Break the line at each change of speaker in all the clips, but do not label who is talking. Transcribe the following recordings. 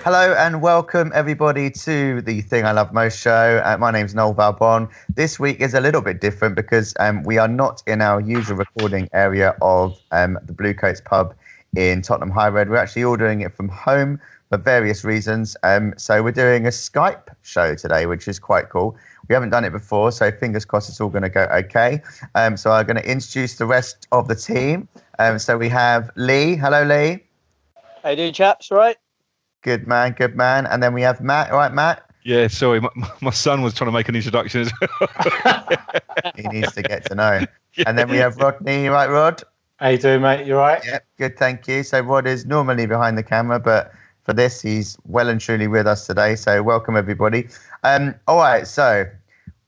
Hello and welcome everybody to the Thing I Love Most show. My name's Nolh. This week is a little bit different because we are not in our usual recording area of the Bluecoats pub in Tottenham High Road. We're actually all doing it from home for various reasons. So we're doing a Skype show today, which is quite cool. We haven't done it before, so fingers crossed it's all going to go okay. So I'm going to introduce the rest of the team. So we have Leigh. Hello, Leigh.
How you doing, chaps? All right?
Good man. And then we have Matt. All right, Matt?
Yeah, sorry. My son was trying to make an introduction as well.
He needs to get to know. Yeah. And then we have Rodney. You right, Rod?
How you doing, mate? You all right?
Yep, good, thank you. So Rod is normally behind the camera, but for this, he's well and truly with us today. So welcome, everybody. All right, so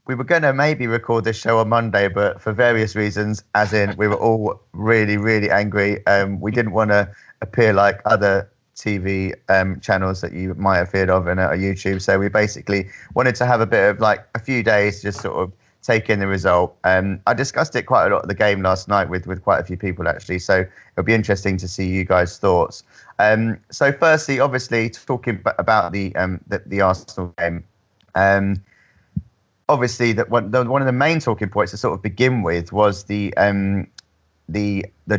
we were going to maybe record this show on Monday, but for various reasons, as in we were all really, really angry. We didn't want to appear like other TV channels that you might have heard of on YouTube. So we basically wanted to have a bit of like a few days, just sort of take in the result. I discussed it quite a lot at the game last night with quite a few people actually. So it'll be interesting to see you guys' thoughts. So firstly, obviously talking about the Arsenal game. Obviously, that one of the main talking points to sort of begin with was the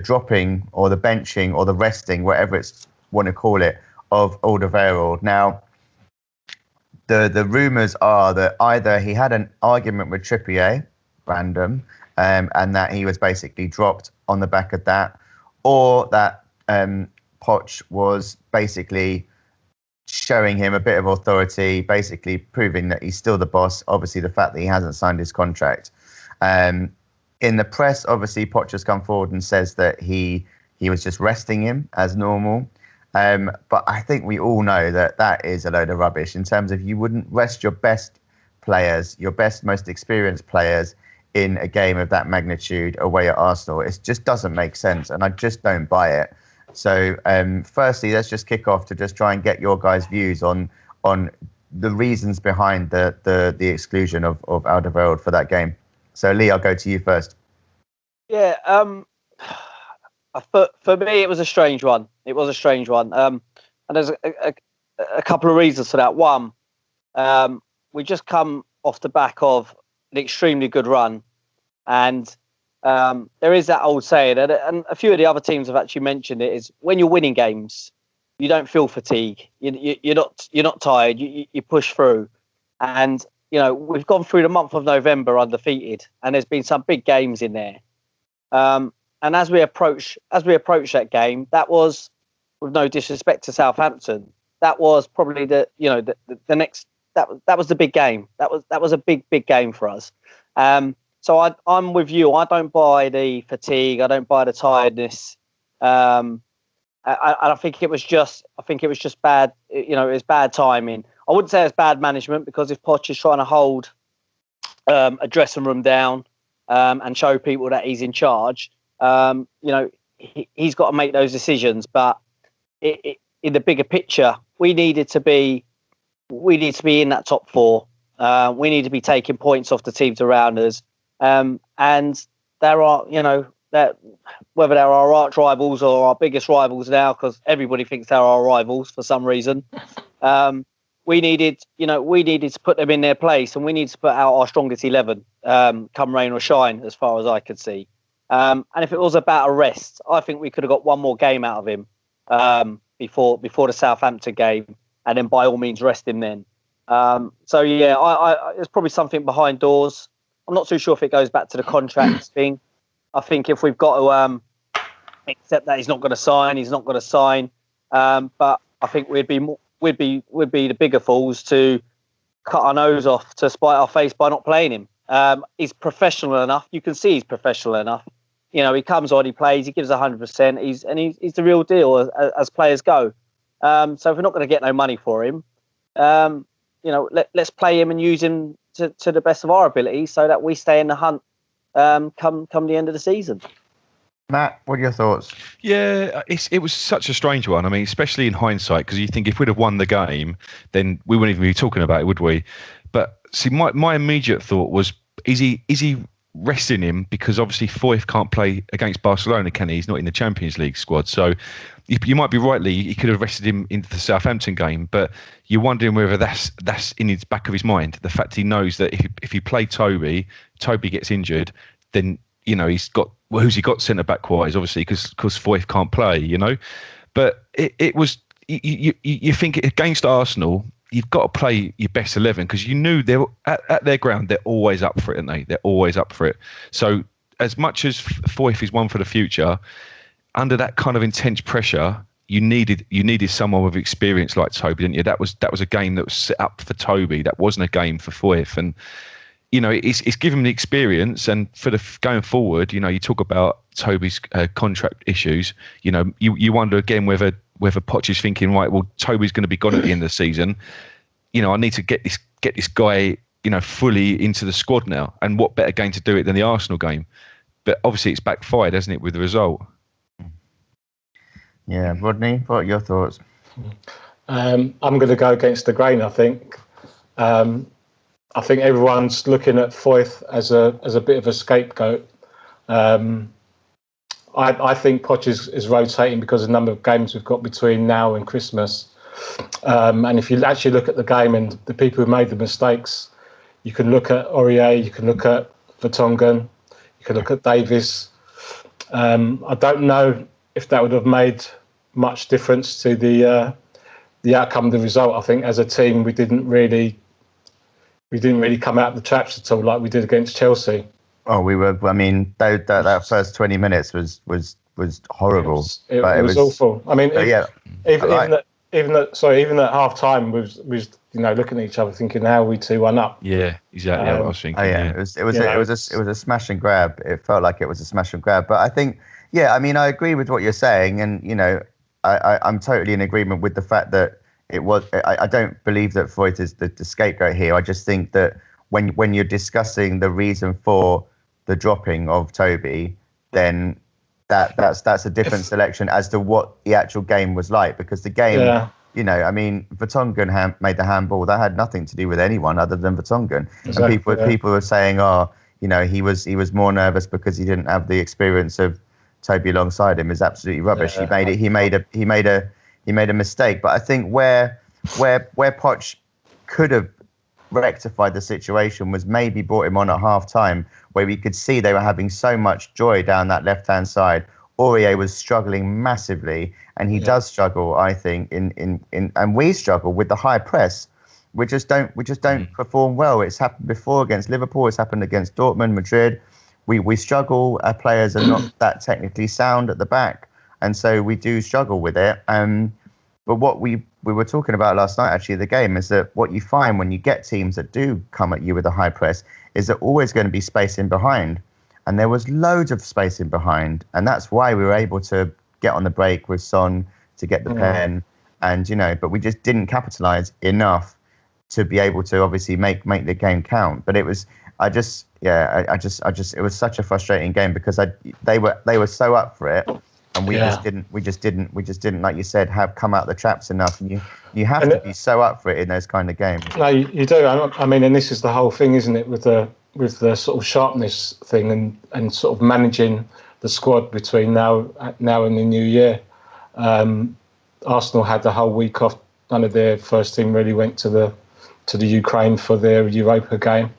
dropping or the benching or the resting, whatever it's want to call it, of Alderweireld. Now, the rumours are that either he had an argument with Trippier, random, and that he was basically dropped on the back of that, or that Poch was basically showing him a bit of authority, basically proving that he's still the boss. Obviously, the fact that he hasn't signed his contract. In the press, obviously, Poch has come forward and says that he was just resting him as normal. But I think we all know that is a load of rubbish in terms of you wouldn't rest your best players, your best, most experienced players in a game of that magnitude away at Arsenal. It just doesn't make sense, and I just don't buy it. So firstly, let's just kick off to just try and get your guys' views on the reasons behind the exclusion of Alderweireld for that game. So Leigh, I'll go to you first.
Yeah, for me, it was a strange one. And there's a couple of reasons for that. One, we just come off the back of an extremely good run. And there is that old saying, and a few of the other teams have actually mentioned it, is when you're winning games, you don't feel fatigue. You're not tired. You push through. And, we've gone through the month of November undefeated, and there's been some big games in there. And as we approach that game, that was, with no disrespect to Southampton, that was probably the next, that was the big game. That was a big game for us. So I'm with you. I don't buy the fatigue. I don't buy the tiredness. I think it was just bad. It was bad timing. I wouldn't say it's bad management, because if Poch is trying to hold a dressing room down and show people that he's in charge, he's got to make those decisions. But in the bigger picture, we needed to be in that top four. We need to be taking points off the teams around us. And there are, whether they're our arch rivals or our biggest rivals now, because everybody thinks they're our rivals for some reason. We needed to put them in their place, and we need to put out our strongest 11, come rain or shine, as far as I could see. And if it was about a rest, I think we could have got one more game out of him before the Southampton game, and then by all means rest him then. So yeah, I there's probably something behind doors. I'm not too sure if it goes back to the contract thing. I think if we've got to accept that he's not going to sign. But I think we'd be the bigger fools to cut our nose off to spite our face by not playing him. He's professional enough. You can see he's professional enough. He comes on, he plays, he gives 100%. He's the real deal as players go. So if we're not going to get no money for him, let's play him and use him to the best of our ability, so that we stay in the hunt come the end of the season.
Matt, what are your thoughts?
Yeah, it was such a strange one. I mean, especially in hindsight, because you think if we'd have won the game, then we wouldn't even be talking about it, would we? But see, my immediate thought was, is he resting him because obviously Foyth can't play against Barcelona, can he? He's not in the Champions League squad. So you might be right, Lee. He could have rested him into the Southampton game, but you're wondering whether that's in his back of his mind. The fact he knows that if he play Toby gets injured, then he's got who's he got centre back wise, obviously because Foyth can't play, But it was you think against Arsenal, you've got to play your best 11 because you knew they're at their ground. They're always up for it, aren't they? They're always up for it. So as much as Foyth is one for the future, under that kind of intense pressure, you needed someone with experience like Toby, didn't you? That was a game that was set up for Toby. That wasn't a game for Foyth, and it's given him the experience. And for the going forward, you talk about Toby's contract issues. You wonder again whether Poch is thinking, right, well, Toby's going to be gone at the end of the season. I need to get this guy, fully into the squad now. And what better game to do it than the Arsenal game? But obviously, it's backfired, hasn't it, with the result?
Yeah, Rodney, what are your thoughts?
I'm going to go against the grain. I think everyone's looking at Foyth as a bit of a scapegoat. I think Poch is rotating because of the number of games we've got between now and Christmas. And if you actually look at the game and the people who made the mistakes, you can look at Aurier, you can look at Vertonghen, you can look at Davis. I don't know if that would have made much difference to the outcome of the result. I think as a team we didn't really come out of the traps at all like we did against Chelsea.
Oh, we were. I mean, that first 20 minutes was horrible.
It was awful. I mean, even at half time, we was looking at each other, thinking, "How are we 2-1 up?"
Yeah, exactly. I was thinking.
It was a smash and grab. It felt like it was a smash and grab. But I think, I mean, I agree with what you're saying, and I'm totally in agreement with the fact that it was. I don't believe that Foyth is the scapegoat here. I just think that when you're discussing the reason for the dropping of Toby, then that's a different selection as to what the actual game was like, because the game, I mean, Vertonghen made the handball. That had nothing to do with anyone other than Vertonghen. Exactly, and people were saying, he was more nervous because he didn't have the experience of Toby alongside him. Is absolutely rubbish. He made a mistake. But I think where Poch could have rectified the situation was maybe brought him on at half time, where we could see they were having so much joy down that left hand side. Aurier was struggling massively, and he does struggle, I think, in and we struggle with the high press. We just don't perform well. It's happened before against Liverpool, it's happened against Dortmund, Madrid. We struggle. Our players are not that technically sound at the back, and so we do struggle with it. But what we were talking about last night, actually, the game, is that what you find when you get teams that do come at you with a high press is there always going to be space in behind. And there was loads of space in behind. And that's why we were able to get on the break with Son to get the pen. And, but we just didn't capitalise enough to be able to obviously make the game count. But it was, it was such a frustrating game because they were so up for it. And we just didn't, like you said, have come out the traps enough. And you have to be so up for it in those kind of games.
No, you do. I mean, and this is the whole thing, isn't it, with the sort of sharpness thing and sort of managing the squad between now and the new year. Arsenal had the whole week off. None of their first team really went to the Ukraine for their Europa game.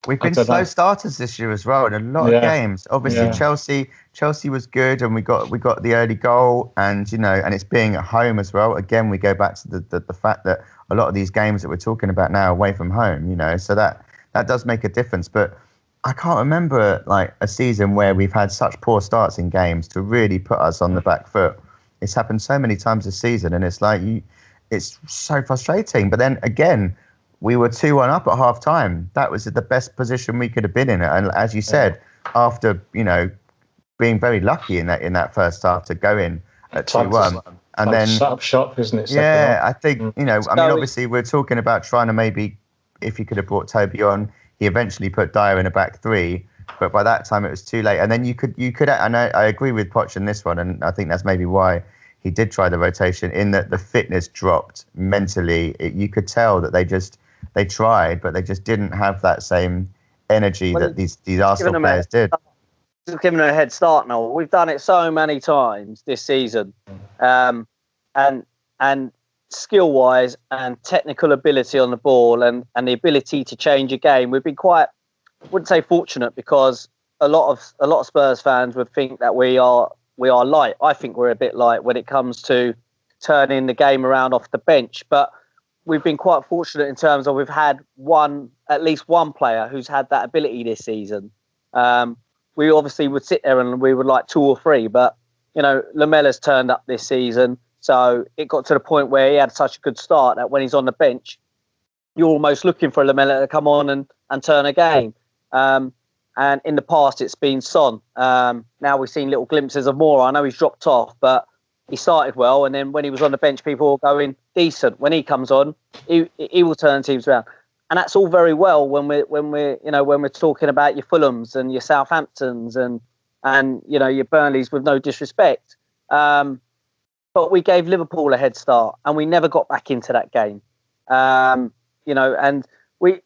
We've been slow starters this year as well in a lot of games. Obviously, Chelsea was good, and we got the early goal, and and it's being at home as well. Again, we go back to the fact that a lot of these games that we're talking about now are away from home, so that does make a difference. But I can't remember like a season where we've had such poor starts in games to really put us on the back foot. It's happened so many times this season, and it's like it's so frustrating. But then again, we were 2-1 up at half time. That was the best position we could have been in. And as you said, after, being very lucky in that first half to go in at 2-1. And then
shut up shop, isn't it?
I think, I mean, obviously we're talking about trying to maybe, if he could have brought Toby on, he eventually put Dyer in a back three. But by that time it was too late. And then you could, and I agree with Poch in this one. And I think that's maybe why he did try the rotation, in that the fitness dropped mentally. You could tell that they tried, but they just didn't have that same energy that these Arsenal players did.
Just giving them a head start now. We've done it so many times this season, and skill wise and technical ability on the ball and the ability to change a game. We've been quite, I wouldn't say fortunate, because a lot of Spurs fans would think that we are light. I think we're a bit light when it comes to turning the game around off the bench, but we've been quite fortunate in terms of we've had at least one player who's had that ability this season. We obviously would sit there and we would like 2 or 3, but Lamella's turned up this season, so it got to the point where he had such a good start that when he's on the bench, you're almost looking for Lamella to come on and turn a game. And in the past, it's been Son. Now we've seen little glimpses of Moura. I know he's dropped off, but he started well. And then when he was on the bench, people were going decent. When he comes on, he will turn teams around. And that's all very well when we're talking about your Fulhams and your Southamptons and your Burnleys, with no disrespect. But we gave Liverpool a head start, and we never got back into that game. And we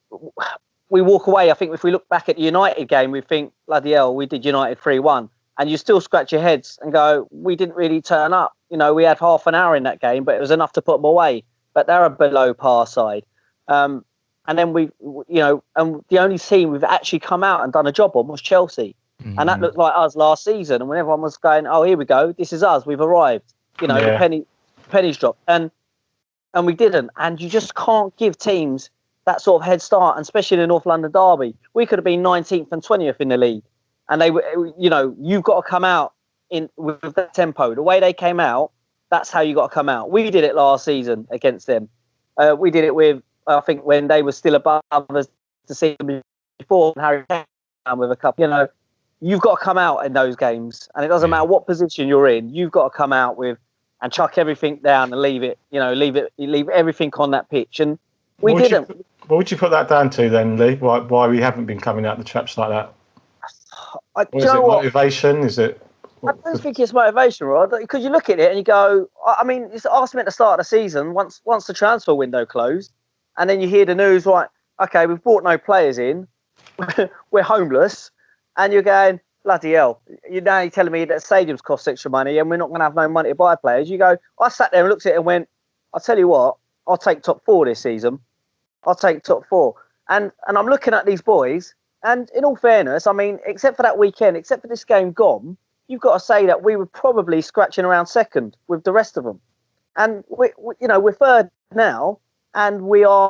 walk away. I think if we look back at the United game, we think, bloody hell, we did United 3-1. And you still scratch your heads and go, we didn't really turn up. We had half an hour in that game, but it was enough to put them away. But they're a below par side. And then and the only team we've actually come out and done a job on was Chelsea. Mm-hmm. And that looked like us last season. And when everyone was going, oh, here we go, this is us, we've arrived. The pennies dropped. And we didn't. And you just can't give teams that sort of head start, and especially in the North London derby. We could have been 19th and 20th in the league. And they were, you've got to come out with that tempo. The way they came out, that's how you got to come out. We did it last season against them. We did it with, I think, when they were still above us to see them before, and Harry came with a couple. You've got to come out in those games, and it doesn't matter what position you're in. You've got to come out with and chuck everything down and leave everything on that pitch. And we didn't.
What would you put that down to then, Lee? Why we haven't been coming out the traps like that? Is it motivation? Is it?
I don't think it's motivation, Rod, because you look at it and you go, I mean, it's Arsenal at the start of the season, once the transfer window closed, and then you hear the news, right, okay, we've brought no players in, we're homeless, and you're going, bloody hell, you're telling me that stadiums cost extra money and we're not going to have no money to buy players. You go, I sat there and looked at it and went, I'll tell you what, I'll take top 4 this season. I'll take top 4. And I'm looking at these boys, and in all fairness, I mean, except for that weekend, except for this game gone, you've got to say that we were probably scratching around second with the rest of them. And we're third now, and we are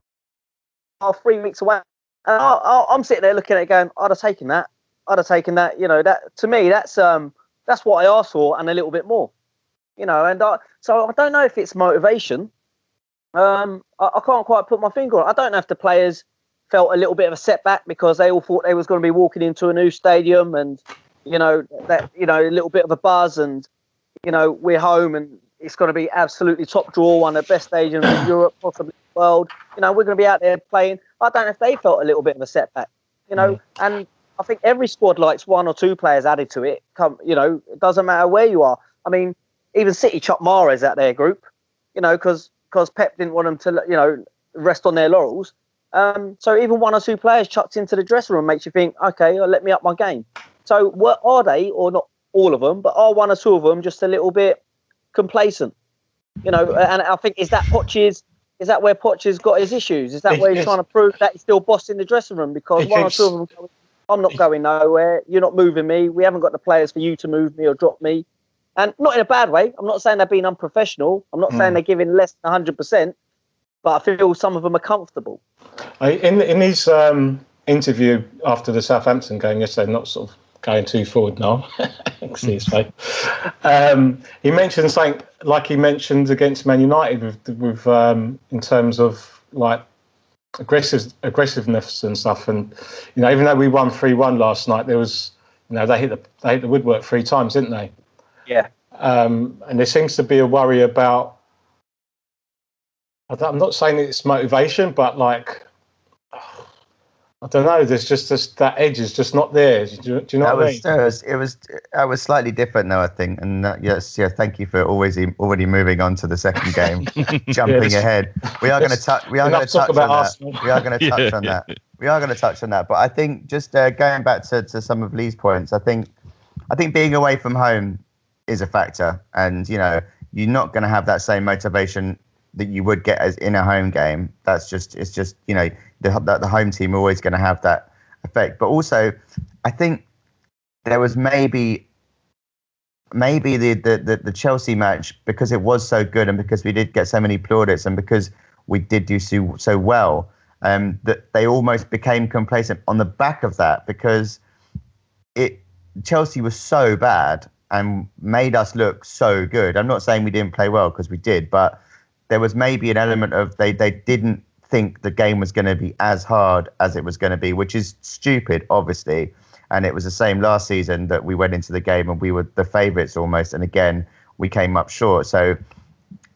3 weeks away. And I'm sitting there looking at it going, I'd have taken that. That to me, that's what I asked for and a little bit more. So I don't know if it's motivation. I can't quite put my finger on it. I don't know if the players felt a little bit of a setback because they all thought they was going to be walking into a new stadium and a little bit of a buzz, and we're home and it's going to be absolutely top draw, one of the best stadiums in Europe, possibly the world. We're going to be out there playing. I don't know if they felt a little bit of a setback. And I think every squad likes 1 or 2 players added to it. It doesn't matter where you are. I mean, even City chucked Mahrez out their group, because Pep didn't want them to, rest on their laurels. So even 1 or 2 players chucked into the dressing room makes you think, okay, well, let me up my game. So what are they, or not all of them, but are 1 or 2 of them just a little bit complacent? And I think, is that where Poch's got his issues? Is that where he's trying to prove that he's still boss in the dressing room? Because 1 or 2 of them go, I'm not going nowhere. You're not moving me. We haven't got the players for you to move me or drop me. And not in a bad way. I'm not saying they're being unprofessional. I'm not saying they're giving less than 100%. But I feel some of them are comfortable.
In his interview after the Southampton game yesterday, not sort of going too forward now, see his face. He mentioned something like he mentioned against Man United with in terms of like aggressiveness and stuff. And even though we won 3-1 last night, there was they hit the woodwork 3 times, didn't they?
Yeah.
And there seems to be a worry about. I'm not saying it's motivation, but like, I don't know. There's just that edge is just not there. Do you know what I mean?
It was slightly different though, I think. And thank you for already moving on to the second game, jumping ahead. We are going to touch on that. We are going to touch on that. We are going to touch on that, but I think just going back to some of Leigh's points, I think being away from home is a factor, and you're not going to have that same motivation that you would get as in a home game. It's just the home team are always going to have that effect. But also, I think there was maybe the Chelsea match, because it was so good and because we did get so many plaudits and because we did do so well. That they almost became complacent on the back of that, because Chelsea was so bad and made us look so good. I'm not saying we didn't play well, because we did, but there was maybe an element of they didn't think the game was going to be as hard as it was going to be, which is stupid, obviously. And it was the same last season that we went into the game and we were the favourites almost, and again we came up short. So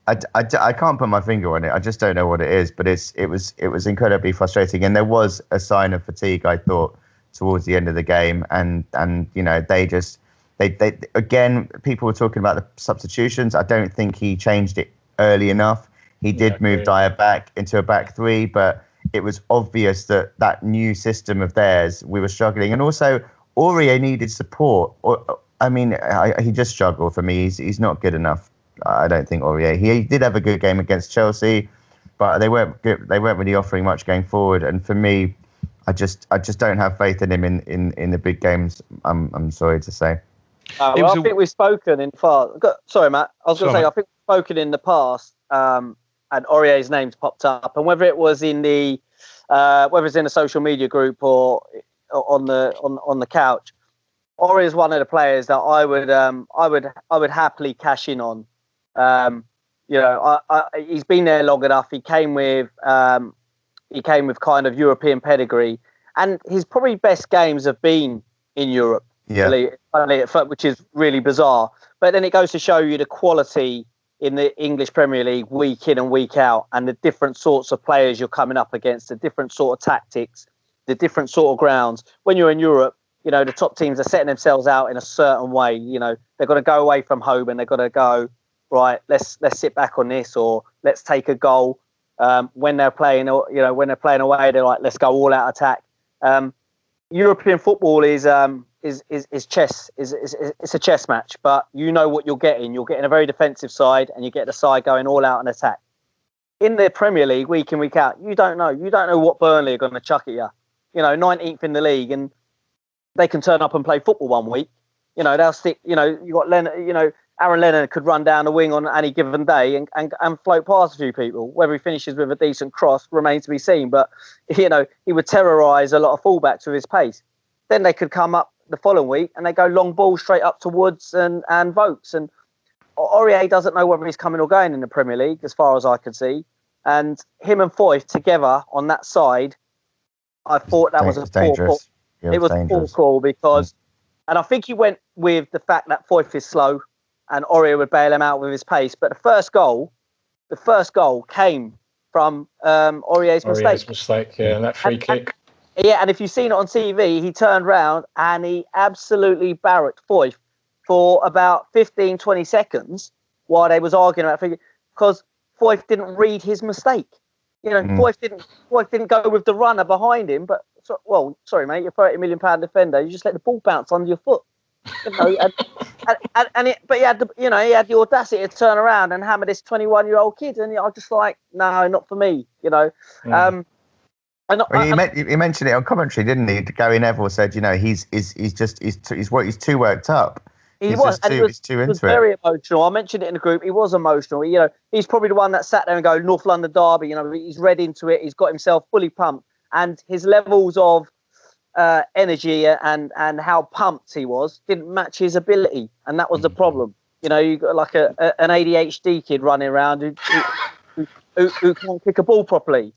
I can't put my finger on it. I just don't know what it is, but it was incredibly frustrating, and there was a sign of fatigue, I thought, towards the end of the game, and they again, people were talking about the substitutions. I don't think he changed it early enough. He did move Dyer back into a back three, but it was obvious that new system of theirs, we were struggling, and also Aurier needed support. He just struggled for me. He's not good enough. I don't think Aurier. He did have a good game against Chelsea, but they weren't good. They weren't really offering much going forward. And for me, I just don't have faith in him in the big games. I'm sorry to say.
I think we've spoken in far. Sorry, Matt. I was going to say I think we've spoken in the past, and Aurier's name's popped up, and whether it was in the social media group or on the couch, Aurier is one of the players that I would happily cash in on. He's been there long enough. He came with kind of European pedigree, and his probably best games have been in Europe. Yeah, which is really bizarre. But then it goes to show you the quality in the English Premier League week in and week out, and the different sorts of players you're coming up against, the different sort of tactics, the different sort of grounds. When you're in Europe, the top teams are setting themselves out in a certain way. They've got to go away from home and they've got to go, right, let's sit back on this, or let's take a goal. When they're playing, away, they're like, let's go all out attack. European football is chess. It's a chess match, but you know what you're getting. You're getting a very defensive side, and you get the side going all out and attack. In the Premier League, week in, week out, you don't know. You don't know what Burnley are going to chuck at you. 19th in the league, and they can turn up and play football one week. They'll stick. You got Leonard. Aaron Leonard could run down the wing on any given day and float past a few people. Whether he finishes with a decent cross remains to be seen. But he would terrorise a lot of fullbacks with his pace. Then they could come up the following week and they go long ball straight up to Woods and Vokes. And Aurier doesn't know whether he's coming or going in the Premier League, as far as I could see. And him and Foyth together on that side, I thought that was a poor call. It was a poor call because, and I think he went with the fact that Foyth is slow and Aurier would bail him out with his pace. But the first goal came from Aurier's mistake.
And that free kick.
And if you've seen it on TV, he turned round and he absolutely barracked Foyth for about 15, 20 seconds while they was arguing about it, because Foyth didn't read his mistake. Foyth didn't go with the runner behind him. But sorry, mate, you're a £30 million defender. You just let the ball bounce under your foot. But he had the audacity to turn around and hammer this 21-year-old kid, and I was just like, no, not for me. He
mentioned it on commentary, didn't he? Gary Neville said, he's too worked up. He was very emotional. I mentioned it in the group. He was emotional. He's probably the one that sat there and go, North London derby. He's read into it. He's got himself fully pumped, and his levels of energy and how pumped he was didn't match his ability, and that was the problem. You got like an ADHD kid running around who can't kick a ball properly.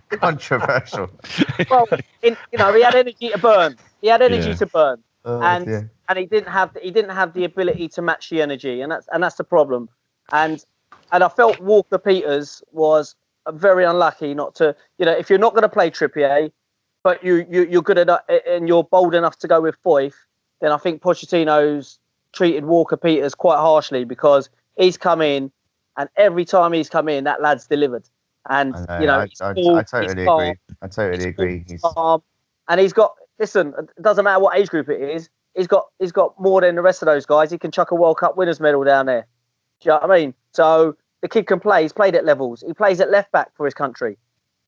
Controversial.
Well, he had energy to burn. And he didn't have the ability to match the energy, and that's the problem. And I felt Walker Peters was very unlucky not to. If you're not going to play Trippier, but you're good enough and you're bold enough to go with Foyth, then I think Pochettino's treated Walker Peters quite harshly, because he's come in, and every time he's come in, that lad's delivered. And
I
you
know,
know, he's
I
cool,
totally
he's calm,
agree. I totally agree.
he's calm, and he's got. Listen, it doesn't matter what age group it is. He's got more than the rest of those guys. He can chuck a World Cup winners medal down there. Do you know what I mean? So the kid can play. He's played at levels. He plays at left back for his country.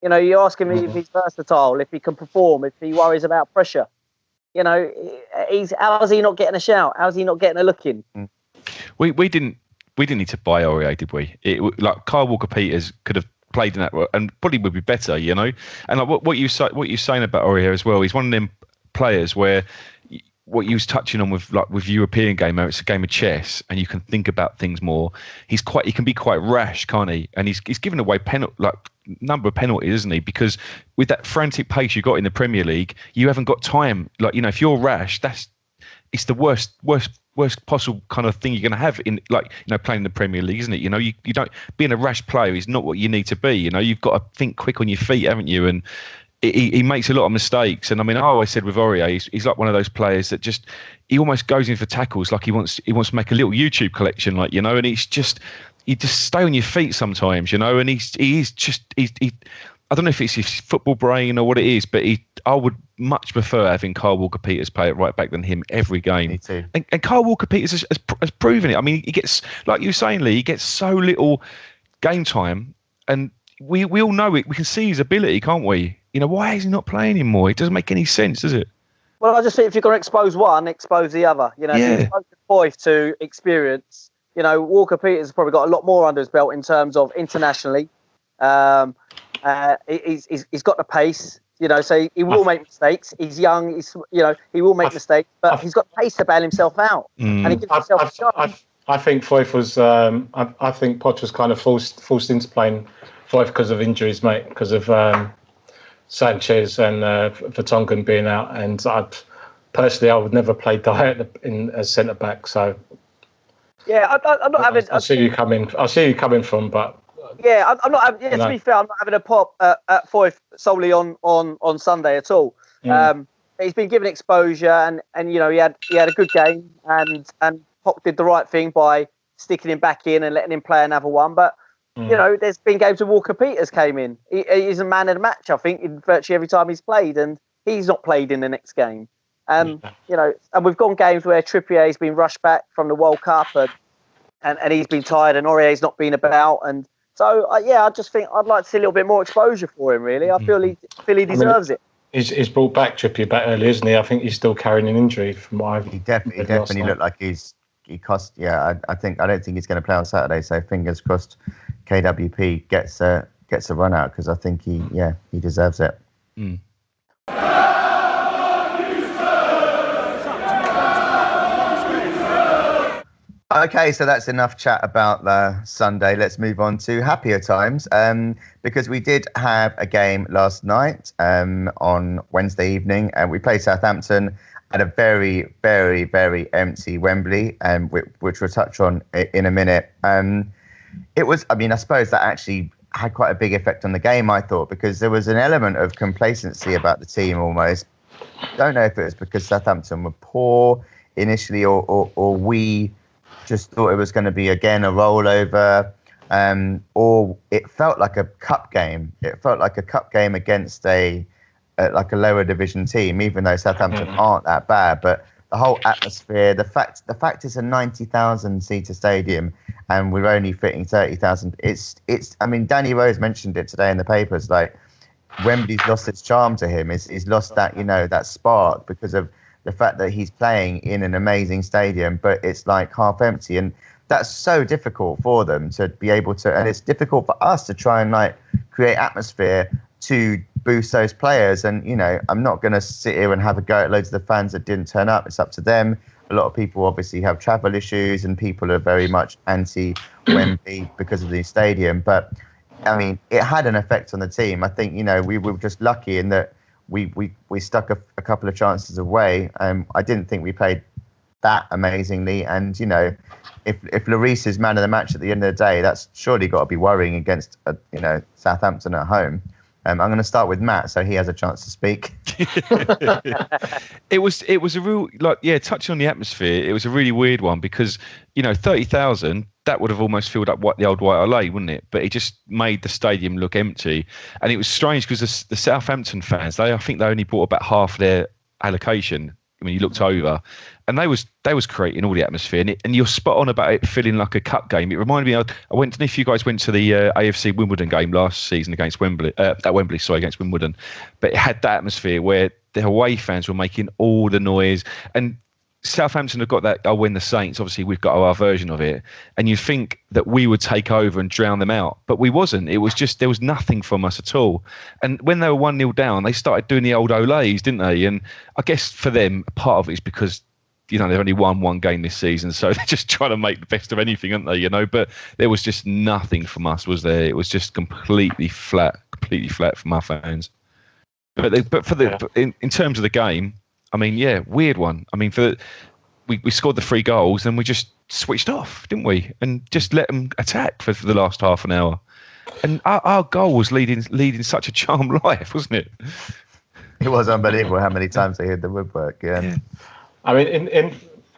You know, you ask him if he's versatile, if he can perform, if he worries about pressure. You know, how's he not getting a shout? How's he not getting a look in?
We didn't need to buy Aurier, did we? Like Kyle Walker-Peters could have played in that and probably would be better, you know. And like what you're saying about Aurier as well, he's one of them players where what you was touching on with European game, where it's a game of chess and you can think about things more. He can be quite rash, can't he? And he's given away number of penalties, isn't he? Because with that frantic pace you got in the Premier League, you haven't got time. Like, you know, if you're rash, it's the worst possible kind of thing you're going to have in, like, you know, playing in the Premier League, isn't it? You know, you don't, being a rash player is not what you need to be. You know, you've got to think quick on your feet, haven't you? And he makes a lot of mistakes. And I mean, I always said with Aurier, he's like one of those players that just, he almost goes in for tackles like he wants to make a little YouTube collection, like, you know. And it's just, you just stay on your feet sometimes, you know. And he I don't know if it's his football brain or what it is, but I would much prefer having Kyle Walker-Peters play at right back than him every game.
Me too.
And Kyle Walker-Peters has proven it. I mean, he gets, like you were saying, Lee, he gets so little game time, and we all know it. We can see his ability, can't we? You know, why is he not playing him more? It doesn't make any sense, does it?
Well, I just think if you're going to expose one, expose the other. You know, if you expose Boyce to experience, you know, Walker-Peters has probably got a lot more under his belt in terms of internationally. He's got the pace, you know, so he will make mistakes. He's young, he will make mistakes, but he's got pace to bail himself out. And he gives himself a shot.
I think Foyth was, I think Poch was kind of forced into playing Foyth because of injuries, mate, because of Sanchez and Vertonghen being out. And I would never play Dyer as centre back. So
yeah, I'm not having.
I see you coming from, but.
Yeah, I'm not. Yeah, to be fair, I'm not having a pop at Foyth solely on Sunday at all. He's been given exposure, and you know, he had a good game, and Poch did the right thing by sticking him back in and letting him play another one. But you know, there's been games where Walker-Peters came in. He's a man of the match, I think, in virtually every time he's played, and he's not played in the next game. You know, and we've gone games where Trippier's been rushed back from the World Cup, and he's been tired, and Aurier's not been about, and so I just think I'd like to see a little bit more exposure for him. Really, I feel he deserves it.
He's brought Trippier back early, isn't he? I think he's still carrying an injury from what I've.
He definitely looked like he cost. Yeah, I don't think he's going to play on Saturday. So fingers crossed, KWP gets a run out, because I think he deserves it. Okay, so that's enough chat about Sunday. Let's move on to happier times, because we did have a game last night on Wednesday evening, and we played Southampton at a very, very, very empty Wembley, which we'll touch on in a minute. It was, I mean, I suppose that actually had quite a big effect on the game, I thought, because there was an element of complacency about the team almost. Don't know if it was because Southampton were poor initially, or we just thought it was going to be again a rollover, or it felt like a cup game. It felt like a cup game against a lower division team, even though Southampton aren't that bad. But the whole atmosphere, the fact it's a 90,000 seater stadium and we're only fitting 30,000. It's. I mean, Danny Rose mentioned it today in the papers. Like, Wembley's lost its charm to him. He's lost that, you know, that spark because of the fact that he's playing in an amazing stadium, but it's like half empty. And that's so difficult for them to be able to, and it's difficult for us to try and like create atmosphere to boost those players. And, you know, I'm not going to sit here and have a go at loads of the fans that didn't turn up. It's up to them. A lot of people obviously have travel issues, and people are very much anti-Wembley because of the stadium. But, I mean, it had an effect on the team. I think, you know, we were just lucky in that we stuck a couple of chances away. I didn't think we played that amazingly. And, you know, if Lloris is man of the match at the end of the day, that's surely got to be worrying against, Southampton at home. I'm going to start with Matt, so he has a chance to speak.
It was a real, touching on the atmosphere. It was a really weird one because 30,000, that would have almost filled up the old White Hart Lane, wouldn't it? But it just made the stadium look empty, and it was strange because the Southampton fans, I think they only bought about half their allocation when you looked over, and they was creating all the atmosphere, and you're spot on about it feeling like a cup game. It reminded me, I don't know if you guys went to the AFC Wimbledon game last season against Wembley, against Wimbledon, but it had that atmosphere where the away fans were making all the noise, and Southampton have got that, when the Saints, obviously we've got our version of it, and you think that we would take over and drown them out, but we wasn't. It was just, there was nothing from us at all. And when they were 1-0 down, they started doing the old Olays, didn't they? And I guess for them, part of it is because, they've only won one game this season, so they're just trying to make the best of anything, aren't they? But there was just nothing from us, was there? It was just completely flat from our fans. But in terms of the game, I mean, weird one. I mean, we scored the 3 goals and we just switched off, didn't we? And just let them attack for the last half an hour. And our goal was leading such a charmed life, wasn't it?
It was unbelievable how many times they hit the woodwork. Yeah.
I mean, in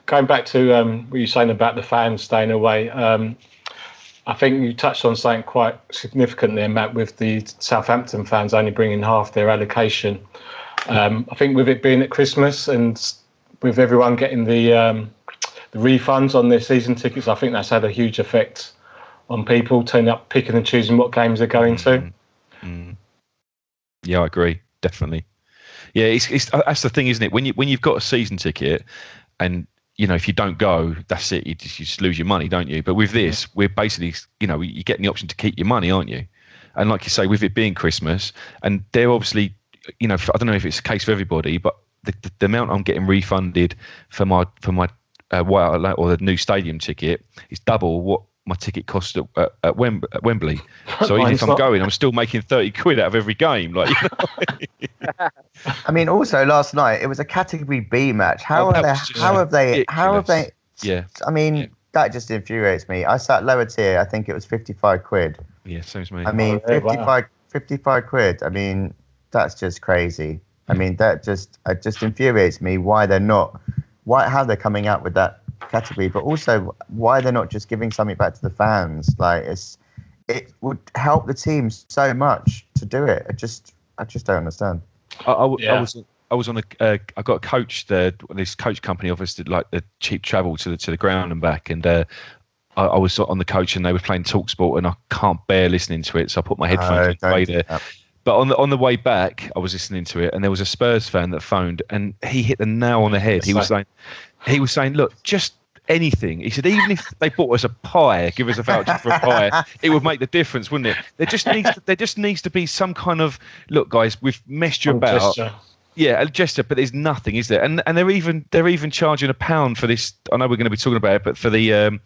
going back to what you're saying about the fans staying away, I think you touched on something quite significant there, Matt, with the Southampton fans only bringing half their allocation. I think with it being at Christmas and with everyone getting the refunds on their season tickets, I think that's had a huge effect on people turning up, picking and choosing what games they're going to.
Yeah, I agree, definitely. Yeah, it's that's the thing, isn't it? When you've got a season ticket, and if you don't go, that's it. You just lose your money, don't you? But with this, we're basically, you're getting the option to keep your money, aren't you? And like you say, with it being Christmas, and they're obviously, I don't know if it's the case for everybody, but the amount I'm getting refunded for my White Hart Lane or the new stadium ticket is double what my ticket cost at Wembley. So even if I'm going, I'm still making 30 quid out of every game.
I mean, also last night it was a Category B match. How have they?
Yeah.
I mean, that just infuriates me. I sat lower tier. I think it was 55 quid.
Yeah, same as me.
I mean, 55 quid. I mean, that's just crazy. I mean, that just infuriates me. How they're coming out with that category, but also why they're not just giving something back to the fans. It would help the team so much to do it. I just don't understand.
I was on I got a coach there. This coach company offers the cheap travel to the ground and back, and I was on the coach and they were playing TalkSport, and I can't bear listening to it, so I put my headphones in way there. But on the way back, I was listening to it, and there was a Spurs fan that phoned, and he hit the nail on the head. He was saying, look, just anything. He said, even if they bought us a pie, give us a voucher for a pie, it would make the difference, wouldn't it? There just needs to be some kind of, look, guys, we've messed you about. Gesture. Yeah, a gesture, but there's nothing, is there? And they're even charging £1 for this. I know we're going to be talking about it, but for the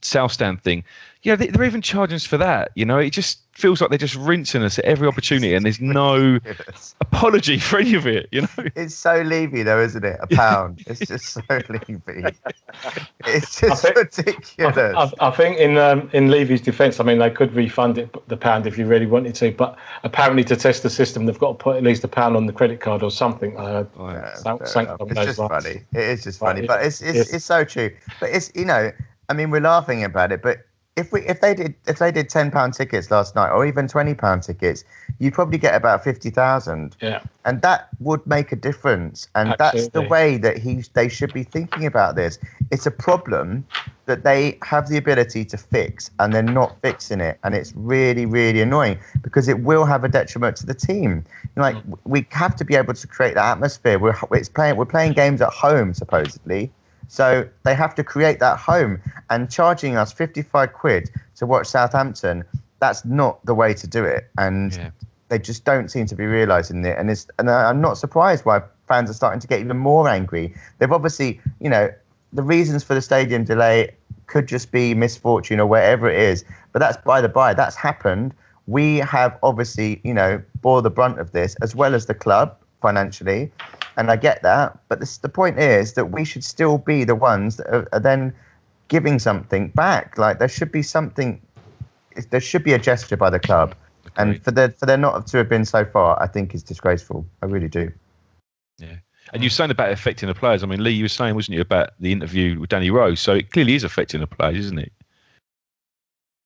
South Stand thing, they're even charging us for that. It just feels like they're just rinsing us at every opportunity, and there's no apology for any of it.
It's so Levy, though, isn't it? £1. It's just so Levy. It's just ridiculous.
I think in Levy's defence, I mean, they could refund the £1 if you really wanted to, but apparently to test the system, they've got to put at least £1 on the credit card or something.
It's just funny. It is just funny, but it's so true. But it's I mean, we're laughing about it, but if they did £10 tickets last night, or even £20 tickets, you'd probably get about 50,000.
Yeah,
and that would make a difference. And Absolutely. That's the way that they should be thinking about this. It's a problem that they have the ability to fix, and they're not fixing it, and it's really, really annoying because it will have a detriment to the team. We have to be able to create that atmosphere. We're playing games at home supposedly. So they have to create that home, and charging us 55 quid to watch Southampton, that's not the way to do it. And they just don't seem to be realising it. And I'm not surprised why fans are starting to get even more angry. They've obviously, the reasons for the stadium delay could just be misfortune or wherever it is. But that's by the by. That's happened. We have obviously, bore the brunt of this, as well as the club financially. And I get that, but the point is that we should still be the ones that are then giving something back. There should be something. There should be a gesture by the club. And for there not to have been so far, I think is disgraceful. I really do.
Yeah. And you're saying about affecting the players. I mean, Leigh, you were saying, wasn't you, about the interview with Danny Rose? So it clearly is affecting the players, isn't it?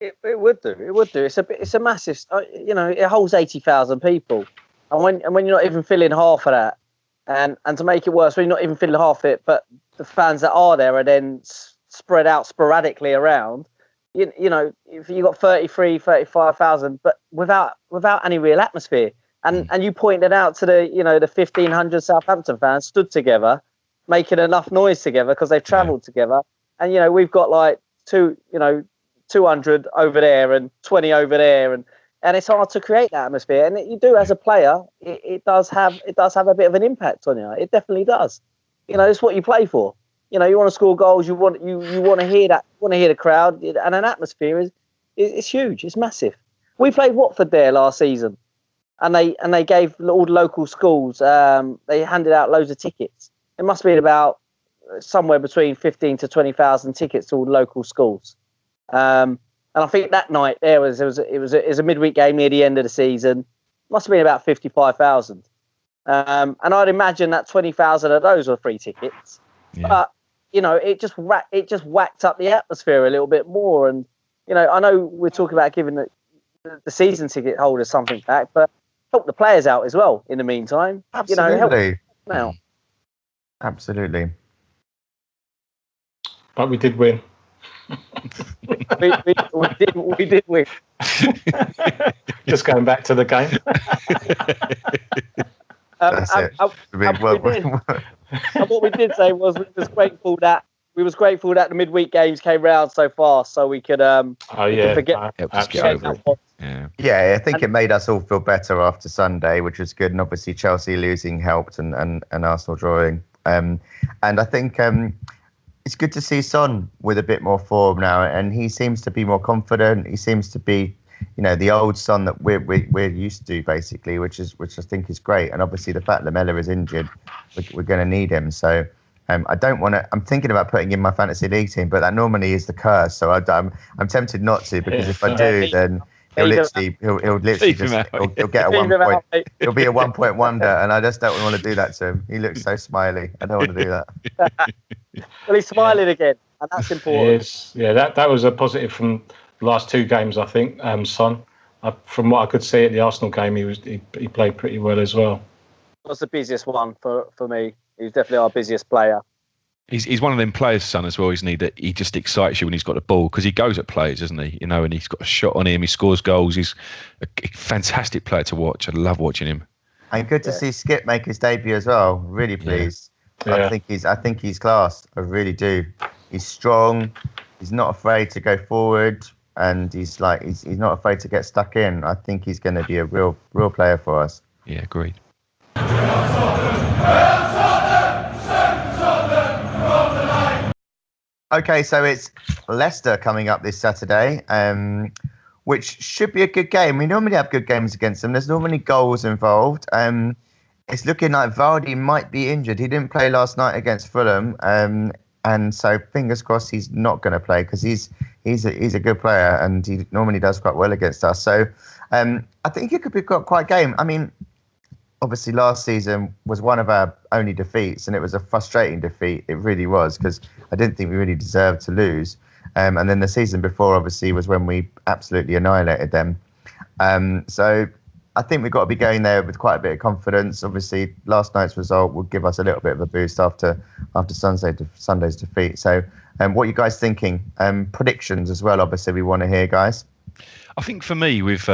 It would do. It would do. It's a massive. It holds 80,000 people, and when you're not even filling half of that, and to make it worse, when you're not even filling half of it, but the fans that are there are then spread out sporadically around. If you got 35,000, but without any real atmosphere. And you pointed out to the 1,500 Southampton fans stood together, making enough noise together because they've travelled together. And we've got like 200 over there and 20 over there, and it's hard to create that atmosphere. And you do as a player, it does have a bit of an impact on you. It definitely does. It's what you play for. You want to score goals. You want to hear that. You want to hear the crowd, and an atmosphere is huge. It's massive. We played Watford there last season. And they gave all the local schools, they handed out loads of tickets. It must have been about somewhere between 15 to 20,000 tickets to all the local schools. And I think that night it was a midweek game near the end of the season. Must have been about 55,000. And I'd imagine that 20,000 of those were free tickets. Yeah. But it just whacked up the atmosphere a little bit more. And I know we're talking about giving the season ticket holders something back, but help the players out as well in the meantime.
Absolutely.
Help them out.
Absolutely.
But we did win.
we did win.
Just going back to the game.
And what we did say was we was grateful that the midweek games came round so fast, so we could forget.
Yeah, I think it made us all feel better after Sunday, which was good. And obviously Chelsea losing helped, and Arsenal drawing. And I think it's good to see Son with a bit more form now, and he seems to be more confident. He seems to be, the old Son that we're used to, basically, which I think is great. And obviously the fact that Lamela is injured, we're going to need him. So I don't want to. I'm thinking about putting in my fantasy league team, but that normally is the curse. So I'm tempted not to, because if I do, then he'll literally just he'll get a 1 point. He'll be a 1 point wonder, and I just don't want to do that to him. He looks so smiley. I don't want to do that.
Well, he's smiling again, and that's important.
Yeah, that was a positive from the last two games, I think. Son, from what I could see at the Arsenal game, he played pretty well as well.
That's the busiest one for me. He's definitely our busiest player.
He's one of them players, Son, as well, isn't he? That he just excites you when he's got the ball, because he goes at players, isn't he? And he's got a shot on him. He scores goals. He's a fantastic player to watch. I love watching him.
And good to see Skip make his debut as well. Really pleased. Yeah. I think he's class. I really do. He's strong. He's not afraid to go forward, and he's not afraid to get stuck in. I think he's going to be a real player for us.
Yeah, agreed.
Okay, so it's Leicester coming up this Saturday, which should be a good game. We normally have good games against them. There's normally goals involved. It's looking like Vardy might be injured. He didn't play last night against Fulham, and so fingers crossed he's not going to play, because he's a good player and he normally does quite well against us. So I think it could be quite a game. I mean, obviously last season was one of our only defeats, and it was a frustrating defeat. It really was, because I didn't think we really deserved to lose. And then the season before, obviously, was when we absolutely annihilated them. So I think we've got to be going there with quite a bit of confidence. Obviously, last night's result will give us a little bit of a boost after Sunday's defeat. So what are you guys thinking? Predictions as well, obviously, we want to hear, guys.
I think for me, with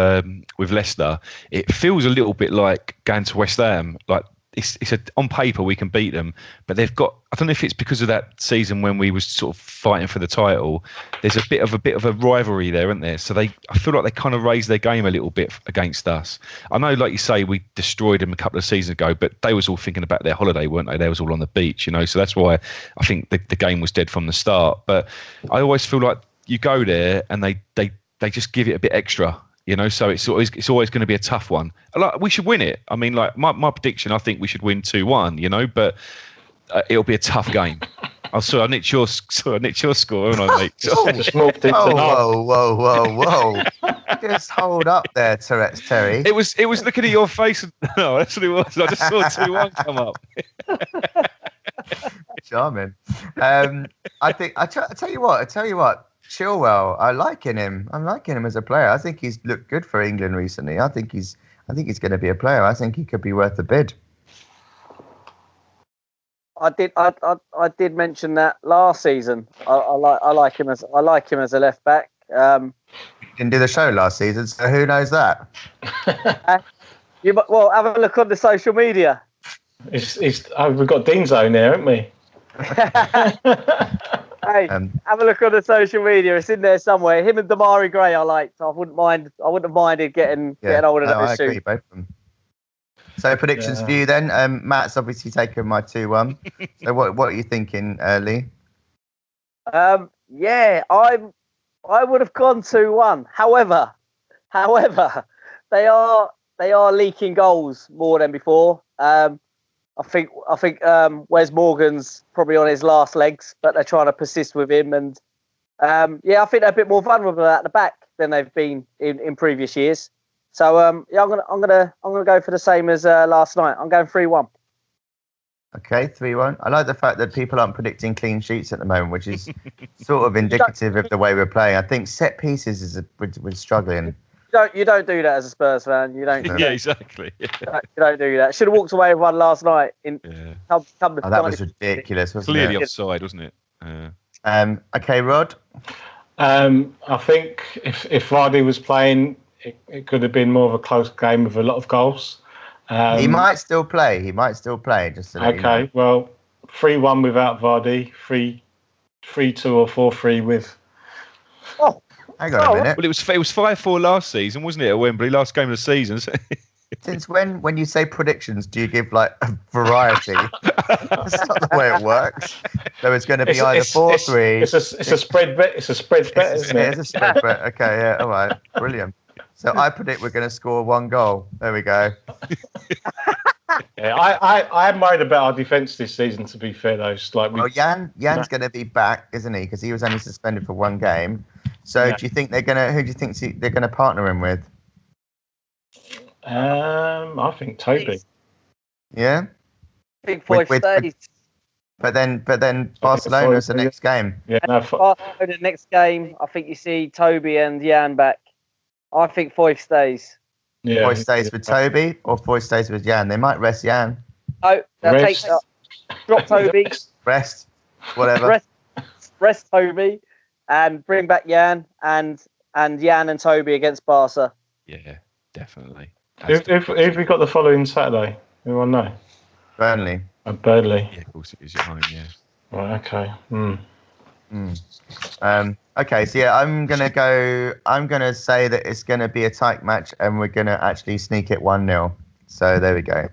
Leicester, it feels a little bit like going to West Ham. Like it's on paper we can beat them, but they've got. I don't know if it's because of that season when we was sort of fighting for the title. There's a bit of a rivalry there, isn't there? So I feel like they kind of raised their game a little bit against us. I know, like you say, we destroyed them a couple of seasons ago, but they was all thinking about their holiday, weren't they? They was all on the beach, So that's why I think the game was dead from the start. But I always feel like you go there and they just give it a bit extra, so it's always going to be a tough one. Like, we should win it. I mean, like my prediction, I think we should win 2-1, but it'll be a tough game. Oh, sorry, I nicked your score, haven't I, mate?
Just walked into
Whoa. Just hold up there, Terry.
It was looking at your face. No, that's what it was. I just saw 2-1 come up.
Charming. I tell you what. Chilwell, I'm liking him as a player. I think he's looked good for England recently. I think he's going to be a player. I think he could be worth a bid.
I did mention that last season. I like him as a left back.
Didn't do the show last season, so who knows that?
Well, have a look on the social media.
We've got Dean Zone there, haven't we?
Hey, have a look on the social media. It's in there somewhere. Him and Damari Gray I liked. I wouldn't have minded getting hold of those two.
I agree, both of them. So predictions for you then. Matt's obviously taken my 2-1. So what are you thinking, Lee?
Yeah, I would have gone 2-1. However, they are leaking goals more than before. I think Wes Morgan's probably on his last legs, but they're trying to persist with him, and I think they're a bit more vulnerable at the back than they've been in previous years. So I'm gonna go for the same as last night. I'm going 3-1.
Okay, 3-1. I like the fact that people aren't predicting clean sheets at the moment, which is sort of indicative of the way we're playing. I think set pieces we're struggling.
You don't do that as a Spurs fan. You don't.
Yeah, exactly.
You don't do that. Should have walked away with one last night.
That was ridiculous, wasn't
Clearly
it?
offside, wasn't it?
Okay, Rod.
I think if Vardy was playing, it could have been more of a close game with a lot of goals.
He might still play. Just to let you know.
Well, 3-1 without Vardy, 3-2 or 4-3 with.
Oh, hang on a minute.
Well, it was 5-4 last season, wasn't it? At Wembley, last game of the season.
Since when you say predictions, do you give like a variety? That's not the way it works. So it's going to be either 4-3.
It's a spread bet. It's a spread bet, isn't it?
It's a spread bet. Okay, yeah, all right, brilliant. So I predict we're going to score 1 goal. There we go.
Yeah, I am worried about our defence this season. To be fair, though,
Jan's going to be back, isn't he? Because he was only suspended for 1 game. So do you think they're going to? Who do you think they're going to partner him with?
I think Toby.
Yeah.
I think 5 stays.
But then Barcelona's the next game.
Yeah,
Barcelona next game. I think you see Toby and Jan back. I think Foyth stays.
Yeah, Foyth stays with Toby or Foyth stays with Jan. They might rest Jan.
Oh, drop Toby.
Rest. Whatever.
Rest Toby and bring back Jan and Jan and Toby against Barca.
Yeah, definitely.
If we got the following Saturday, anyone know?
Burnley.
Burnley.
Yeah, of course it is at home. Yeah.
Right. Okay.
Okay, so yeah, I'm gonna say that it's gonna be a tight match, and we're gonna actually sneak it 1-0. So there we go.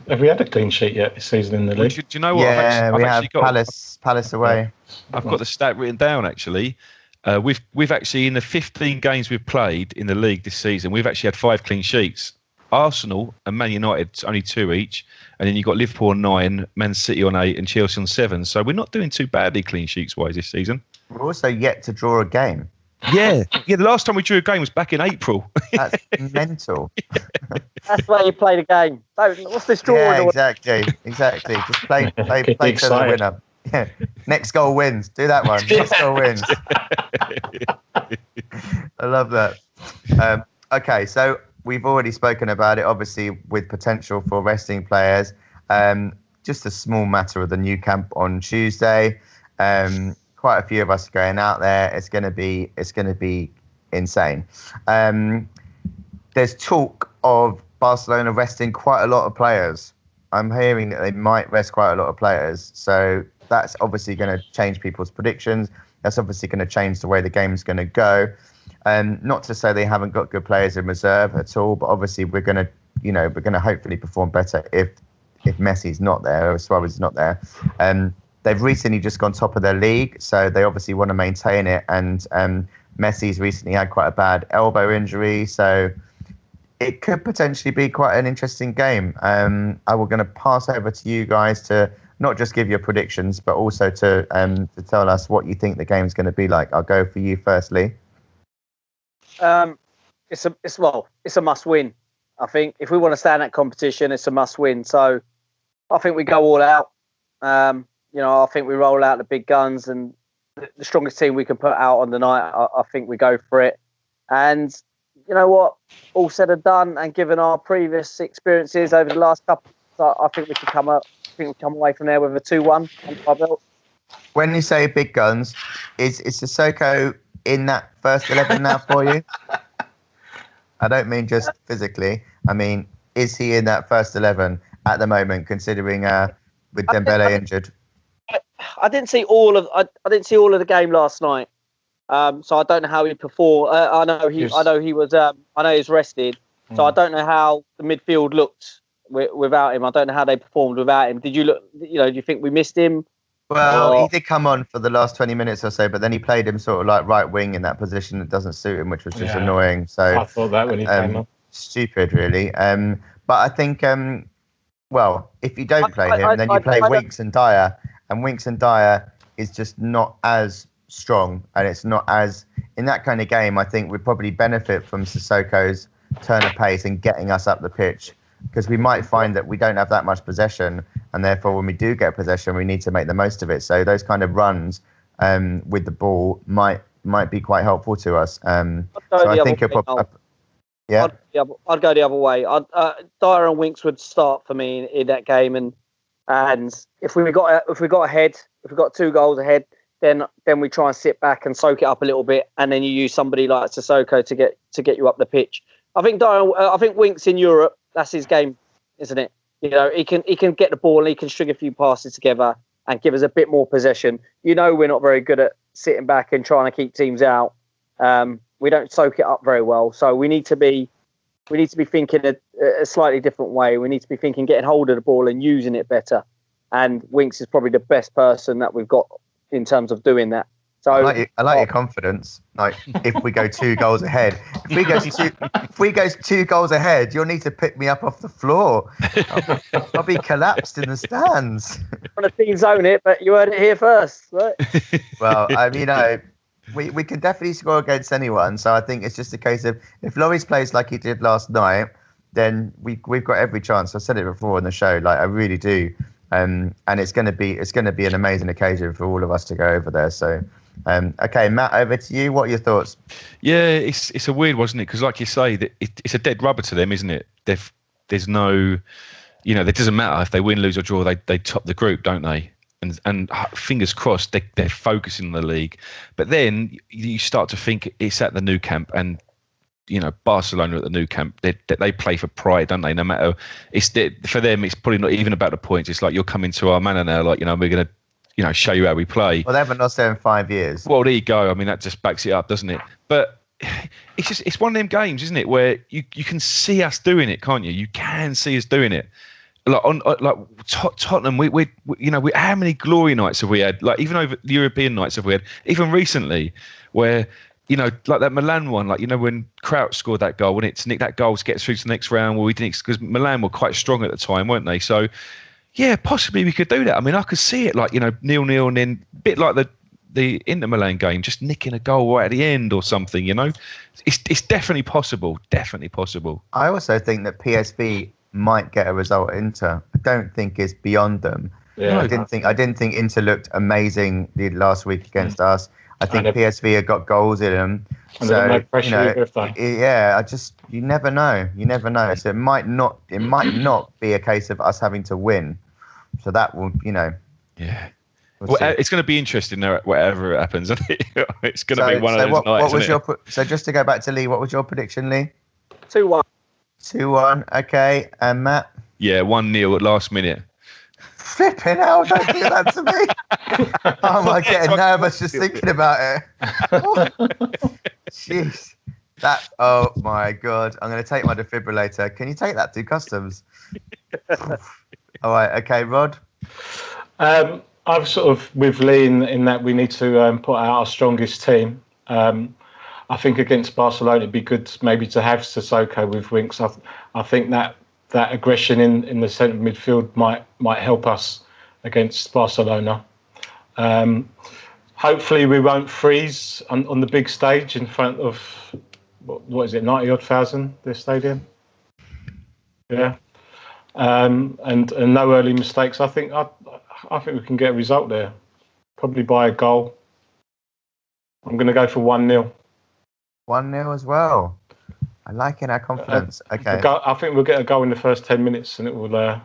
Have we had a clean sheet yet this season in the league?
Do you know what?
Yeah, we have Palace away.
I've got the stat written down actually. We've actually, in the 15 games we've played in the league this season, we've actually had 5 clean sheets. Arsenal and Man United only 2 each, and then you've got Liverpool on 9, Man City on 8, and Chelsea on 7. So we're not doing too badly clean sheets wise this season.
We're also yet to draw a game.
Yeah. The last time we drew a game was back in April.
That's mental.
That's why you play the game. What's this draw?
Yeah, exactly. Just play to the winner. Yeah. Next goal wins. Do that one. Next goal wins. I love that. Okay, so we've already spoken about it, obviously, with potential for resting players. Just a small matter of the new camp on Tuesday. Quite a few of us are going out there. It's going to be insane. There's talk of Barcelona resting quite a lot of players. I'm hearing that they might rest quite a lot of players. So that's obviously going to change people's predictions. That's obviously going to change the way the game's going to go. Not to say they haven't got good players in reserve at all, but obviously we're going to hopefully perform better if Messi's not there or Suarez is not there. They've recently just gone top of their league, so they obviously want to maintain it. And Messi's recently had quite a bad elbow injury, so it could potentially be quite an interesting game. I was going to pass over to you guys to not just give your predictions, but also to tell us what you think the game's going to be like. I'll go for you firstly.
It's a must win. I think if we want to stay in that competition, it's a must win. So I think we go all out. I think we roll out the big guns, and the strongest team we can put out on the night, I think we go for it. And you know what? All said and done, and given our previous experiences over the last couple, I think we can come up. I think we come away from there with a 2-1 on our belt.
When you say big guns, is Sissoko in that first 11 now for you? I don't mean just physically. I mean, is he in that first 11 at the moment, considering with Dembele injured?
I didn't see all of the game last night, so I don't know how he performed. I know he was rested, so I don't know how the midfield looked without him. I don't know how they performed without him. Did you look? Do you think we missed him?
Well, he did come on for the last 20 minutes or so, but then he played him sort of like right wing in that position that doesn't suit him, which was just annoying. So
I thought that when he came on.
Stupid, really. But I think, if you don't play him, then you play Winks and Dyer, and Winks and Dyer is just not as strong, and it's not as in that kind of game. I think we'd probably benefit from Sissoko's turn of pace and getting us up the pitch, because we might find that we don't have that much possession, and therefore when we do get possession, we need to make the most of it. So those kind of runs with the ball might be quite helpful to us. So I think I'd
go the other way. Dyer and Winks would start for me in that game, and if we got ahead, if we got 2 goals ahead, then we try and sit back and soak it up a little bit, and then you use somebody like Sissoko to get you up the pitch. I think Winks in Europe, that's his game, isn't it? He can get the ball and he can string a few passes together and give us a bit more possession. We're not very good at sitting back and trying to keep teams out. We don't soak it up very well, so we need to be thinking a slightly different way. We need to be thinking getting hold of the ball and using it better. And Winks is probably the best person that we've got in terms of doing that. So
I like your confidence. Like, if we go 2 goals ahead, if we go 2 goals ahead, you'll need to pick me up off the floor. I'll be collapsed in the stands.
On a team zone it, but you heard it here first, right?
Well, we can definitely score against anyone. So I think it's just a case of if Lloris plays like he did last night, then we've got every chance. I said it before in the show, like I really do. And it's going to be an amazing occasion for all of us to go over there. So. Okay, Matt, over to you. What are your thoughts?
Yeah, it's a weird, wasn't it? Because like you say, that it's a dead rubber to them, isn't it? There's no, it doesn't matter if they win, lose or draw. They top the group, don't they? And fingers crossed, they're focusing on the league. But then you start to think it's at the Nou Camp, and Barcelona at the Nou Camp. They play for pride, don't they? No matter for them, it's probably not even about the points. It's like you're coming to our manor now. Like we're gonna. Show you how we play.
Well, they haven't lost there in 5 years.
Well, there you go. I mean, that just backs it up, doesn't it? But it's one of them games, isn't it, where you can see us doing it, can't you? You can see us doing it. Like Tottenham, we how many glory nights have we had? Like even over the European nights have we had? Even recently, where like that Milan one, like when Crouch scored that goal, when it's nicked that goal to get through to the next round. Well, we didn't, because Milan were quite strong at the time, weren't they? So. Yeah, possibly we could do that. I mean, I could see it like 0-0, and then a bit like the Inter Milan game, just nicking a goal right at the end or something. It's definitely possible. Definitely possible.
I also think that PSV might get a result at Inter. I don't think it's beyond them. Yeah, I didn't think Inter looked amazing the last week against us. I think PSV have got goals in them.
And so no pressure
you never know. You never know. So it might not be a case of us having to win. So that will,
Yeah. Well, it's going to be interesting whatever happens. It's going to be one of those nights.
So just to go back to Lee, what was your prediction, Lee?
2-1.
2-1. Okay. And Matt?
Yeah, 1-0 at last minute.
Flipping hell, don't do that to me. I'm getting nervous just thinking about it. Jeez. Oh my God. I'm going to take my defibrillator. Can you take that to customs? All right. Okay, Rod?
I've sort of with Lee in that we need to put out our strongest team. I think against Barcelona it'd be good maybe to have Sissoko with Winks. I think that aggression in the centre midfield might help us against Barcelona. Hopefully we won't freeze on the big stage in front of, what is it, 90-odd thousand, this stadium? Yeah. And no early mistakes. I think we can get a result there, probably by a goal. I'm going to go for 1-0.
1-0 as well. I like it, our confidence. Okay.
I think we'll get a goal in the first 10 minutes, and it will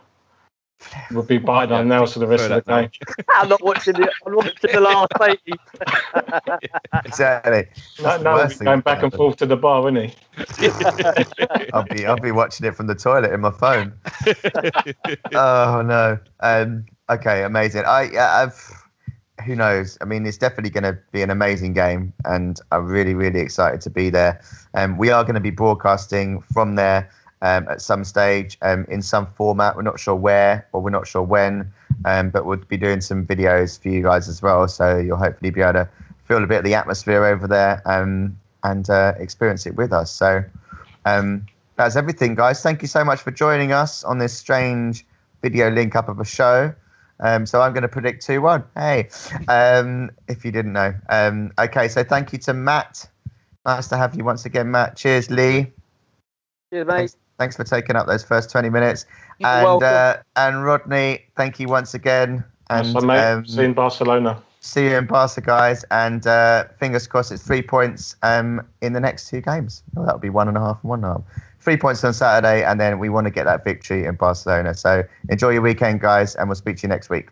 we'll be biting our nails for the rest of the game.
I'm not watching it. I'm watching the last 80.
Exactly.
No, going back and forth to the bar, isn't
he? I'll be watching it from the toilet in my phone. Oh no. Okay, amazing. Who knows? I mean, it's definitely going to be an amazing game, and I'm really, really excited to be there. We are going to be broadcasting from there at some stage in some format. We're not sure where or we're not sure when, but we'll be doing some videos for you guys as well. So you'll hopefully be able to feel a bit of the atmosphere over there and experience it with us. So that's everything, guys. Thank you so much for joining us on this strange video link up of a show. So I'm going to predict 2-1. Hey, if you didn't know. Okay, so thank you to Matt. Nice to have you once again, Matt. Cheers, Leigh.
Cheers, mate.
Thanks for taking up those first 20 minutes.
You're welcome.
And Rodney, thank you once again. And
mate. See you in Barcelona.
See you in Barca, guys. And fingers crossed it's 3 points in the next 2 games. Well, that'll be 1.5 and 1.5. 3 points on Saturday, and then we want to get that victory in Barcelona. So enjoy your weekend, guys, and we'll speak to you next week.